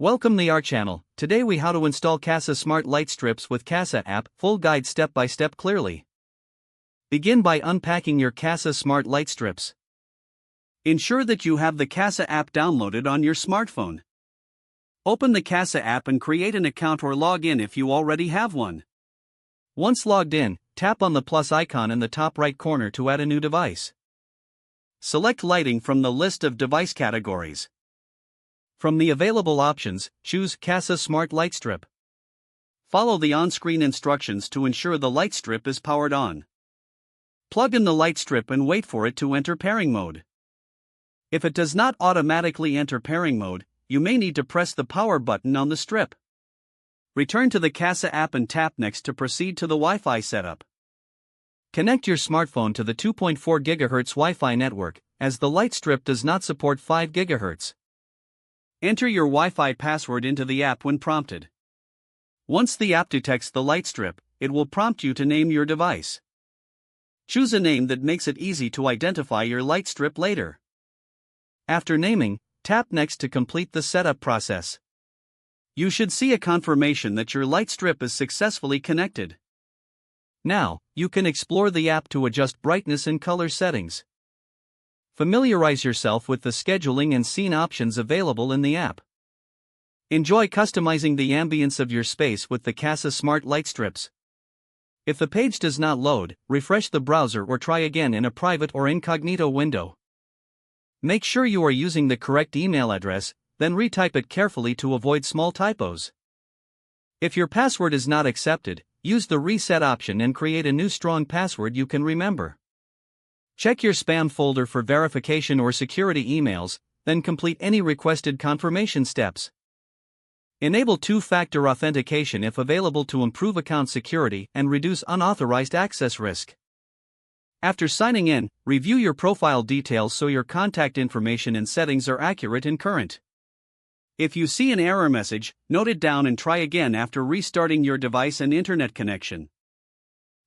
Welcome to our channel. Today we how to install Kasa Smart light strips with Kasa app, full guide step by step clearly. Begin by unpacking your Kasa Smart light strips. Ensure that you have the Kasa app downloaded on your smartphone. Open the Kasa app and create an account or log in if you already have one. Once logged in, tap on the plus icon in the top right corner to add a new device. Select lighting from the list of device categories. From the available options, choose Kasa Smart Light Strip. Follow the on-screen instructions to ensure the light strip is powered on. Plug in the light strip and wait for it to enter pairing mode. If it does not automatically enter pairing mode, you may need to press the power button on the strip. Return to the Kasa app and tap Next to proceed to the Wi-Fi setup. Connect your smartphone to the 2.4 GHz Wi-Fi network, as the light strip does not support 5 GHz. Enter your Wi-Fi password into the app when prompted. Once the app detects the light strip, it will prompt you to name your device. Choose a name that makes it easy to identify your light strip later. After naming, tap Next to complete the setup process. You should see a confirmation that your light strip is successfully connected. Now, you can explore the app to adjust brightness and color settings. Familiarize yourself with the scheduling and scene options available in the app. Enjoy customizing the ambience of your space with the Kasa Smart light strips. If the page does not load, refresh the browser or try again in a private or incognito window. Make sure you are using the correct email address, then retype it carefully to avoid small typos. If your password is not accepted, use the reset option and create a new strong password you can remember. Check your spam folder for verification or security emails, then complete any requested confirmation steps. Enable two-factor authentication if available to improve account security and reduce unauthorized access risk. After signing in, review your profile details so your contact information and settings are accurate and current. If you see an error message, note it down and try again after restarting your device and internet connection.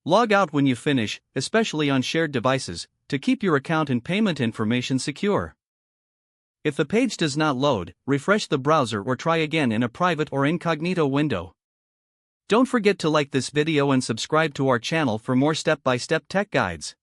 Log out when you finish, especially on shared devices, to keep your account and payment information secure. If the page does not load, refresh the browser or try again in a private or incognito window. Don't forget to like this video and subscribe to our channel for more step-by-step tech guides.